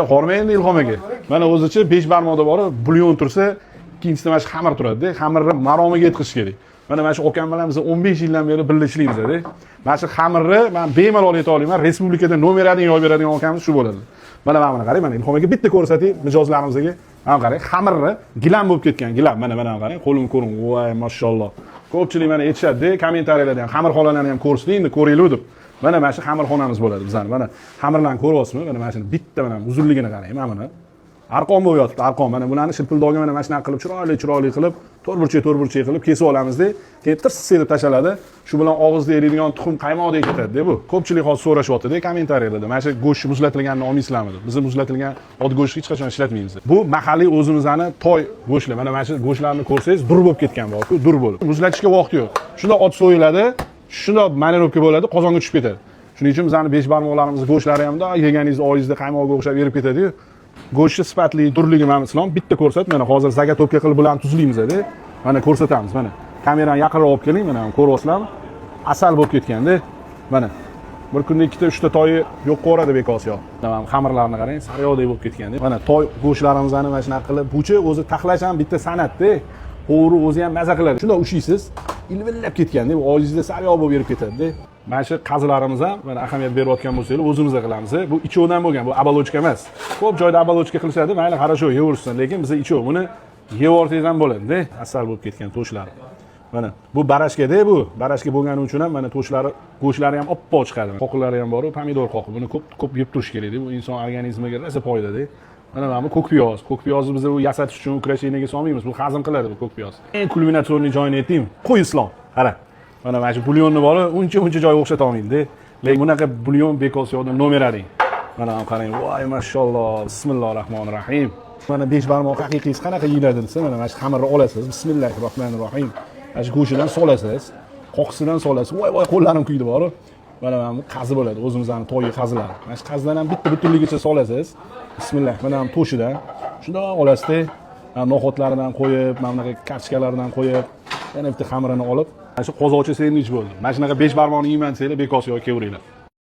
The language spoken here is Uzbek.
Hormang endi Ilhom aka. Mana o'zicha 5 barmoqda bor, bulyon tursa, ikkinchisida mana shu xamir turadi-da. Xamirni maromiga yetkazish kerak. Mana shu akam bilan biz 15 yildan beri birga ishlaymiz-da. Mana shu xamirni men bemalol ayta olaman, respublikada nomer 1 yo'l beradigan akamiz shu bo'ladi. Mana buni qarang, mana Ilhom aka bitta ko'rsating mijozlarimizga. Mana qarang, xamirni gilam bo'lib ketgan, gilam. Mana qarang, qo'lim ko'ring. Voy, mashalloh. Ko'pchilik mana aytishadi-da, kommentariyalarda ham xamir xolalarni ham ko'rsiting, endi ko'ringlar deb. Mana shu xamirxonamiz bo'ladi bizlar. Mana xamirlarni ko'ryapsizmi? Mana shuni bitta mana uzunligini qarang, mana buni. Arqon bo'lib yotibdi, arqon. Mana bularni shilpildog'i mana shunaqa qilib, chiroyli qilib, to'rtburchak qilib kesib olamizda, keyin tirs deb tashaladi. Shu bilan og'izda eriydigan tuxum qaymoqdek ketadi-da bu. Ko'pchilik hozir so'rashyapti-da kommentariyalarda. Mana shu go'sht muzlatilganini olmaysizlarmi deb. Biz muzlatilgan ot go'shtni hech qachon ishlatmaymiz. Bu mahalliy o'zimizning toy go'shtlar. Mana shu go'shtlarni ko'rsangiz, dur bo'lib ketgan bor-ku, dur bo'lib. Muzlatishga vaqt yo'q. Shunda ot so'yiladi, shunda marinovka bo'ladi, qozonga tushib ketadi. Shuning uchun bizning 5 barmoqlarimiz go'shtlari hamda yeganingiz oyingizda qaymoqga o'xshab erib ketadi-yu. Go'shtni sifatli, turligi mana Islom bitta ko'rsat. Mana hozir zagatopka qilib bularni tuzlaymiz-da. Mana ko'rsatamiz. Mana kamerani yaqinroq olib keling, mana ko'ryapsizlarmi? Asal bo'lib ketganda. Mana bir kunda ikkita, uchta toyi yo'q qo'radi bekos yo'q. Mana xamirlarni qarang, sariyodek bo'lib ketganda. Mana toy go'shtlarimizni mana shunaqa qilib, buchi o'zi taxlash ham bitta san'at-da. Qo'ri o'zi ham maza qiladi. Shunda ushlaysiz, ilvillab ketganda, bu oyingizda sariyoq bo'lib erib ketadi-da. Mana shu qazilarimiz ham mana ahamiyat berayotgan bo'lsangiz, o'zimizda qilamiz. Bu ichuvdan bo'lgan, bu abalochka emas. Ko'p joyda abalochka qilishadi, mayli хорошо yeversin, lekin biz ichuv. Buni yevorsangiz ham bo'ladi-da. Asal bo'lib ketgan to'shlar. Mana bu barashka-da bu. Barashka bo'lgani uchun ham mana to'shlari, go'shtlari ham oppoq chiqadi. Qoqilari ham bor, pomidor qoqi. Buni ko'p yeb turish kerak-da. Bu inson organizmiga rosa foydali. Mana bu ko'k piyoz. Ko'k piyozni biz u yasatish uchun ukrasheniyaga solmaymiz. Bu hazm qiladi bu ko'k piyoz. Eng kulminatsion joyini aytdim. Qo'y Islom. Qara. Mana shu bulyonni bor, uncha joy o'xshata olmaydi-da. Lekin bunaqa bulyon bekos yo'qdan nomer 1. Mana qarang, voy mashalloh. Bismillahirrohmanirrohim. Mana 5 barmoq haqiqiy qanaqa yeyiladi desa, mana shu xamirni olasiz. Bismillahirrohmanirrohim. Mana shu go'shidan solasiz, qoqisidan solasiz. Voy, qo'llarim kuydi bor. Mana bu qazi bo'ladi, o'zimizning to'yi qazilari. Mana shu qazidan ham bitta butunligicha solasiz. Bismillah. Mana ham to'shidan. Shunday olasizda, no'xatlaridan qo'yib, mana bunaqa karchkalardan qo'yib, yana bitta xamirini olib, mana shu qozoqcha sendvich bo'ldi. Mana shunaqa 5 barmoqni yeyman desanglar, bekos yo'q, kelaveringlar.